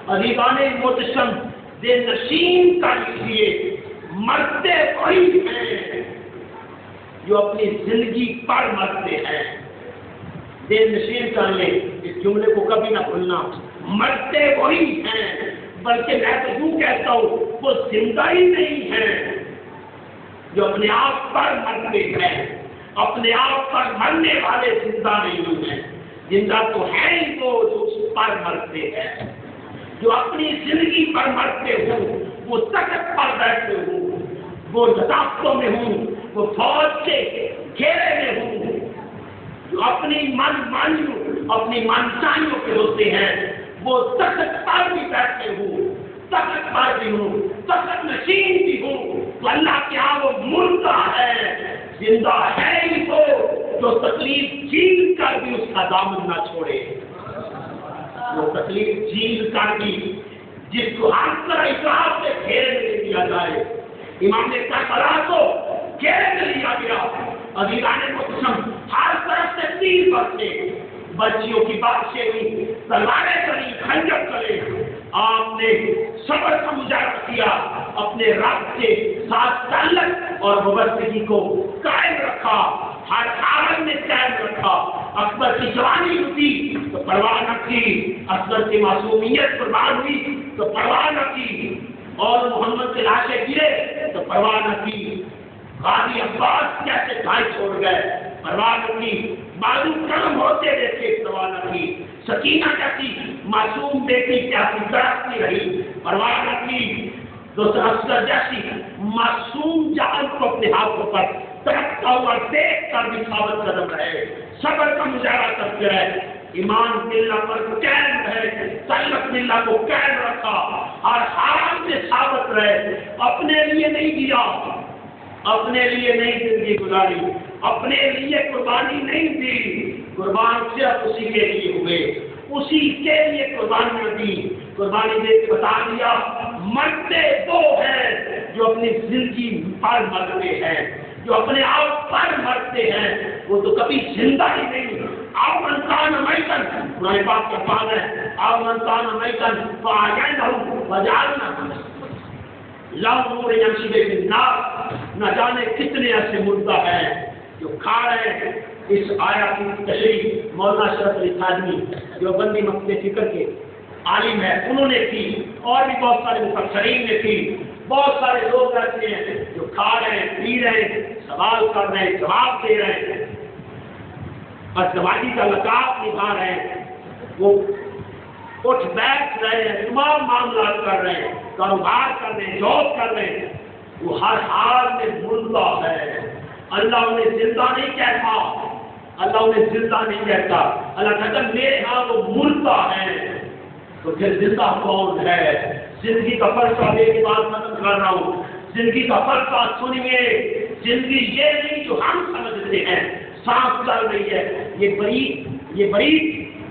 عزیزان محتشم دل نشین کا لیجیے، مرتے وہی ہیں جو اپنی زندگی پر مرتے ہیں۔ دل نشین کر لیں، اس جملے کو کبھی نہ بھولنا، مرتے وہی ہیں، بلکہ میں تو یوں کہتا ہوں وہ زندہ ہی نہیں ہے جو اپنے آپ پر مرتے ہیں۔ اپنے آپ پر مرنے والے زندہ نہیں ہیں، زندہ تو ہے ہی وہ جو اس پر مرتے ہیں، جو اپنی زندگی پر مرتے ہوں، وہ تخت پر بیٹھے ہوں، وہ لطافتوں میں ہوں، وہ فوج کے گھیرے میں ہوں، جو اپنی من مانیوں اپنی منشائیوں کے ہوتے ہیں، وہ تخت پر بھی بیٹھے ہوں، تخت پر بھی ہوں، تخت نشین بھی ہوں، تو اللہ کے ہاں وہ مردہ ہے، زندہ ہے ہی وہ جو تکلیف جھیل کر بھی اس کا دامن نہ چھوڑے، وہ تکلیف جھیل کر بھی جس کو ہر طرح اقرار سے گھیرے میں لے لیا جائے۔ امام نے کربلا کو گھیرے میں لیا گیا، عزیزان محتشم ہر طرف سے تیر برسے، بچیوں کی بارشیں ہوئی، تلواریں چلی، خنجر چلے، آپ نے صبر کا مظاہرہ کیا، اپنے رب کے ساتھ تعلق اور وابستگی کو قائم رکھا، ہر حالت میں قائم رکھا۔ اکبر کی جوانی ہوئی تو پرواہ نہ کی، اکبر کی معصومیت قربان ہوئی تو پرواہ نہ کی، اور محمد کے لاشیں گرے تو پرواہ نہ کی، غازی عباس کیسے بھائی چھوڑ گئے پرواہ نہ کی، بازو کم ہوتے دیکھے پرواہ نہ کی، سکینہ کیسی معصوم بیٹی کیسی تڑپتی رہی پرواہ نہ کی، دوسرا افسر جیسی معصوم جان کو اپنے ہاتھوں پر تڑپتا ہوا دیکھ کر بھی ثابت قدم رہے، صبر کا مظاہرہ کرتے رہے، ایمان باللہ پر قائم رہے، تعلق باللہ کو قائم رکھا، ہر حال میں ثابت رہے، اپنے لیے نہیں دیا، اپنے لیے نہیں زندگی گزاری، اپنے لیے قربانی نہیں دی، قربان صرف اسی کے لیے ہوئے، اسی کے لیے قربانی دی، قربانی دے کے بتا دیا مرتے وہ ہیں جو اپنی زندگی پر مرتے ہیں، جو اپنے آپ پر مرتے ہیں، وہ تو کبھی زندہ ہی نہیں۔ آؤ منکان امیکن، قرآن پاک کا پاک ہے، آؤ منکان امیکن فآجینہم وجعلنا لو نور یمشی بہ الناس، نہ جانے کتنے ایسے مردہ ہیں جو کھا رہے ہیں۔ اس آیات کی تشریح مولانا اشرف علی تھانوی جو بندی مکتب فکر کے عالم ہے انہوں نے کی، اور بھی بہت سارے مفسرین نے کی، بہت سارے لوگ ایسے ہیں جو کھا رہے ہیں، پی رہے ہیں، سوال کر رہے ہیں، جواب دے رہے ہیں، ازدواجی کا لقاب نبھا رہے ہیں، وہ اٹھ بیٹھ رہے ہیں، تمام معاملات کر رہے ہیں، کاروبار کر رہے ہیں، جاب کر رہے ہیں، وہ ہر حال میں مردہ ہے۔ اللہ انہیں زندہ نہیں کہتا، اللہ انہیں زندہ نہیں کہتا، اللہ کہتا میرے ہاں وہ مردہ ہے۔ تو پھر زندہ کون ہے؟ زندگی کا فلسفہ دے کے بعد ختم کر رہا ہوں، زندگی کا فلسفہ سنیے، زندگی یہ نہیں جو ہم سمجھتے ہیں، سانس چل رہی ہے، یہ بڑی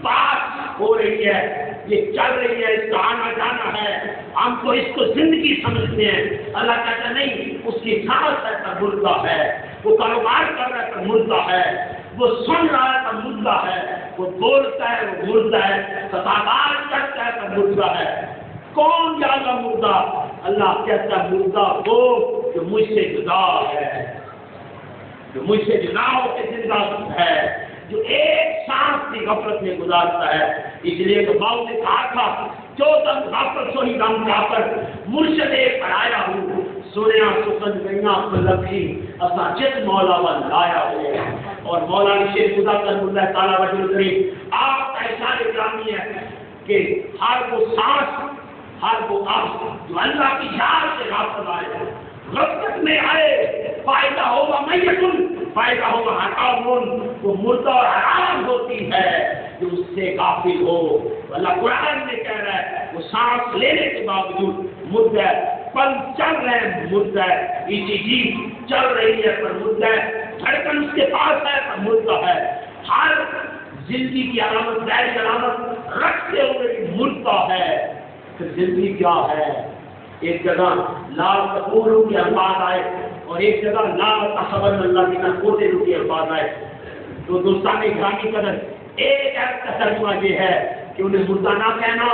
پاس ہو رہی ہے، یہ چل رہی ہے، اس کا آنا جانا ہے، ہم تو اس کو زندگی سمجھتے ہیں۔ اللہ کہتا نہیں، اس کی سانس ہے تو مردہ ہے، وہ کاروبار کر رہا ہے تو مردہ ہے، وہ سن رہا ہے تو مردہ ہے، وہ بولتا ہے وہ مردہ ہے، خطابات کرتا ہے تو مردہ ہے۔ کون زیادہ مردہ؟ اللہ کہتا ہے مردہ وہ جو مجھ سے جدا ہے، جو مجھ سے جدا ہو کے زندہ ہے، جو ایک سانس کی غفلت میں گزارتا ہے۔ اس لیے تو باؤ نے کہا تھا جو دم غفلت سوئی دم جا کر مرشد پڑھایا ہوں، سنیا سکن گئیاں پلکھی اسا جت مولا ون لایا ہوئے۔ اور مولانا شیخ خدا اللہ تعالیٰ وجل کریم آپ کا ارشاد گرامی ہے کہ ہر وہ سانس، ہر وہ آس جو اللہ کی یاد سے غافل آئے، غفلت میں آئے، فائدہ ہوگا میتن، فائدہ ہوگا حرام، وہ مردہ اور حرام ہوتی ہے جو اس سے غافل ہو۔ اللہ قرآن میں کہہ رہا ہے وہ سانس لینے کے باوجود مردہ ہے، پل چل رہے ہیں مردہ ہے، ECG چل رہی ہے پر مردہ ہے، دھڑکن اس کے پاس ہے پر مردہ ہے، ہر زندگی کی علامت ظاہری علامت رکھتے ہوئے بھی مردہ ہے۔ پھر زندگی کیا ہے؟ ایک جگہ لا تقولوا کے الفاظ آئے اور ایک جگہ لا تحسبن الذین قتلوا کے الفاظ آئے، تو دوستان گرامی قدر ایک کا ترجمہ یہ ہے کہ انہیں مردہ نہ کہنا،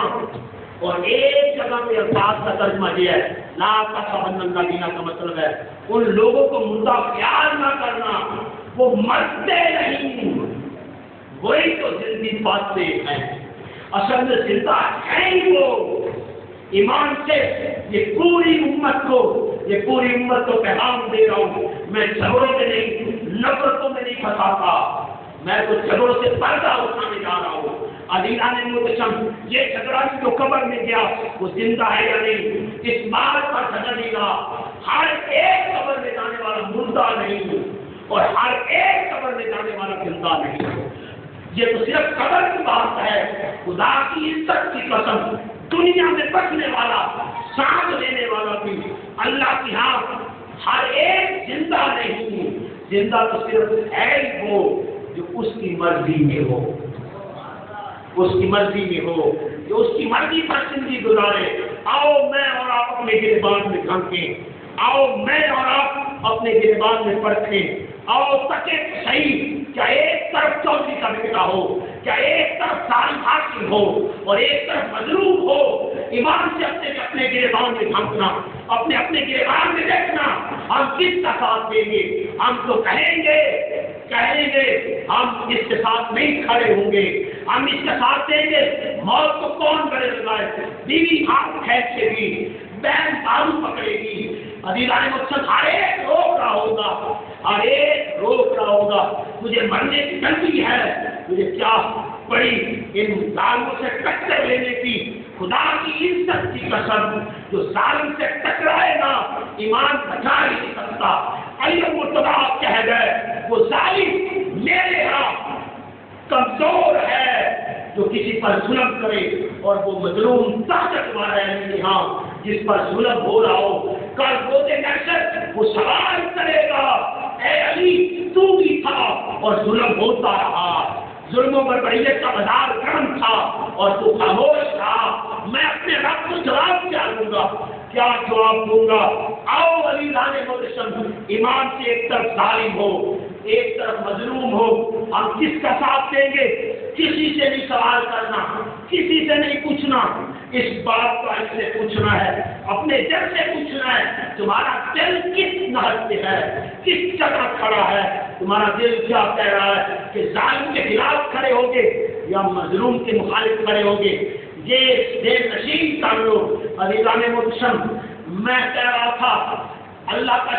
اور ایک جگہ پہ الفاظ کا ترجمہ یہ ہے لا تحسبن الذین کا مطلب ہے ان لوگوں کو مردہ خیال نہ کرنا، وہ مرتے نہیں، وہی تو زندگی پاتے ہیں، اصل میں زندہ ہیں ہی وہ ایمان سے۔ یہ پوری امت کو پیغام دے رہا ہوں، میں جھگڑوں میں نہیں، نفرتوں میں نہیں پھنساتا، میں تو جھگڑوں سے پردہ اٹھانے جا رہا ہوں۔ عزیزان محترم، یہ جھگڑا جو قبر میں گیا وہ زندہ ہے یا نہیں، اس بات پر جھگڑے گا۔ ہر ایک قبر میں جانے والا مردہ نہیں اور ہر ایک قبر میں جانے والا زندہ نہیں، یہ تو صرف قبر کی بات ہے۔ خدا کی عزت کی قسم، دنیا میں بچنے والا، سانس لینے والا بھی اللہ کی ہاں ہر ایک زندہ نہیں، زندہ تو صرف ہے ہی وہ جو اس کی مرضی میں ہو، اس کی مرضی میں ہو، جو اس کی مرضی پر زندگی گزارے۔ آؤ میں اور آپ اپنے گریبان میں جھانکیں، آؤ میں اور آپ اپنے گریبان میں پرکھیں، آؤ تکے صحیح، کیا ایک طرف چودھری کا بیٹا ہو، کیا ایک طرف ظالم حاکم ہو اور ایک طرف مظلوم ہو، ایمان سے اپنے گریبان میں جھانکنا، اپنے گریبان میں دیکھنا، ہم کس کا ساتھ دیں گے؟ ہم تو کہیں گے ہم اس کے ساتھ نہیں کھڑے ہوں گے، ہم اس کے ساتھ دیں گے۔ موت کو کون گلے لگائے؟ بیوی ہاتھ کھینچے گی، بہن دارو پکڑے گی، عزیزان محترم ہر ایک روک رہا ہوگا، مجھے مرنے کی جلدی ہے، مجھے کیا پڑی ان ظالموں سے ٹکر لینے کی۔ خدا کی عزت کی قسم، جو ظالم سے ٹکرائے گا ایمان بچا ہی نہیں سکتا۔ علی مرتضیٰ کہہ گئے وہ ظالم میرے ہاں کمزور ہے جو کسی پر ظلم کرے، اور وہ مظلوم طاقتور ہے میرے ہاں جس پر ظلم ہو رہا ہو۔ کل روزے محشر وہ سوال کرے گا، اے علی تو بھی تھا اور ظلم ہوتا رہا، ظلموں پر بریت کا بازار گرم تھا اور تو خاموش تھا، میں اپنے رب کو جواب کیا دوں گا؟ آؤ علی رانے محترم، ایمان سے ایک طرف ظالم ہو ایک طرف مظلوم ہو، ہم کس کا ساتھ دیں گے؟ کسی سے نہیں سوال کرنا، کسی سے نہیں پوچھنا، اس بات کا اس سے پوچھنا ہے، اپنے دل سے پوچھنا ہے، تمہارا دل کس نہج پہ ہے، کس جگہ کھڑا ہے؟ تمہارا دل کیا کہہ رہا ہے کہ ظالم کے خلاف کھڑے ہوگے یا مظلوم کے مخالف کھڑے ہوگے؟ یہ دل نشین کر لو۔ عزیزان محترم، میں کہہ رہا تھا اللہ کا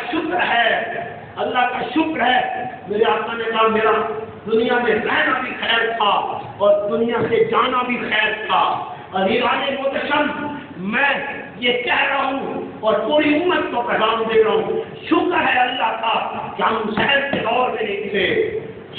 شکر ہے میرے آقا نے کہا میرا دنیا میں رہنا بھی خیر تھا اور دنیا سے جانا بھی خیر تھا۔ عزیزان محترم، میں یہ کہہ رہا ہوں اور پوری امت کو پیغام دے رہا ہوں، شکر ہے اللہ کا کہ ہم حسین کے دور میں نہیں تھے،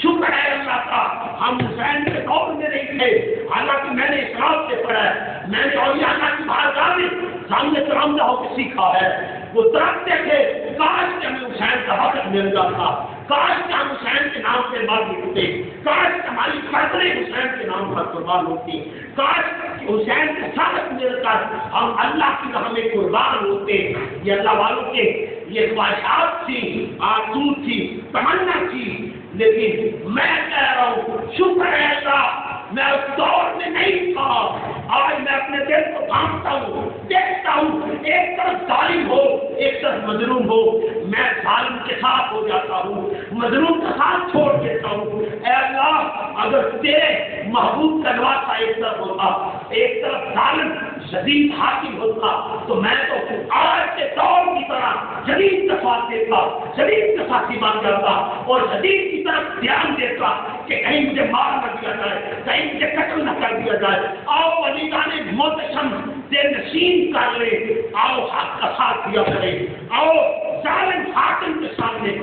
شکر ہے اللہ کا ہم حسین کے دور میں نہیں تھے، حالانکہ میں نے اسلام سے پڑھا ہے، میں نے اولیاء اللہ کی بارگاہ میں سامنے ترامدہ ہو کے سیکھا ہے، وہ ترکتے تھے کاش کہ ہمیں حسین کا وقت مل جاتا، کاش کہ ہم حسین کے نام پہ مار ہوتے، کاش کہ ہماری فصلیں حسین کے نام پر قربان ہوتی، کاش کہ حسین کے ساتھ مل کر ہم اللہ کی راہ میں قربان ہوتے۔ یہ اللہ والوں کے یہ خواہشات تھی، آرزو تھی، تمنا تھی، لیکن میں کہہ رہا ہوں شکر ہے اللہ میں اس دور میں نہیں تھا۔ آج میں اپنے دل کو بھانپتا ہوں، دیکھتا ہوں ایک طرف ظالم ہو ایک طرف مظلوم ہو، میں ظالم کے ساتھ ہو جاتا ہوں، مظلوم کا ساتھ چھوڑ دیتا ہوں۔ اے اللہ اگر تیرے محبوب کا نواسا ایک طرف ہوتا، ایک طرف ظالم شدید حاکم ہوتا تو میں تو آج کے دور کی طرح شدید دفاع دیتا، شدید دفاعی بن جاتا اور شدید کی طرف دھیان دیتا کہ کہیں مجھے مار نہ دیا جائے، کہیں مجھے قتل نہ کر دیا جائے۔ آؤ عزیزان محترم دل نشین کر لے، آؤ حق کا ساتھ دیا کرے، آؤ ظالم حاکم کے سامنے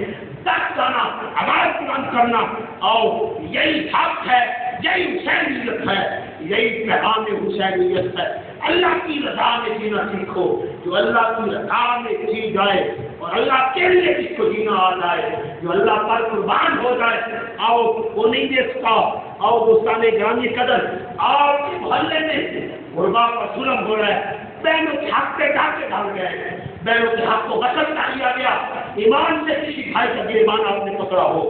دست جانا، آواز بلند کرنا، آؤ یہی حق ہے، یہی حسینیت ہے، یہی پیغام حسینیت ہے۔ اللہ کی رضا میں جینا سیکھو، جو اللہ کی رضا میں جی جائے اور اللہ کے لیے جس کو جینا آ جائے، جو اللہ پر قربان ہو جائے۔ آؤ وہ نہیں دیکھتا، آؤ دوستان گرامی قدر، آؤ کے محلے میں غربا پر ظلم ہو رہا ہے، بہنوں کے حق پہ ڈاکے ڈال گئے، بہنوں کے حق کو غسل کر لیا گیا، ایمان سے کسی بھائی کا گریبان آپ نے پکڑا ہو،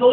2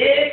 1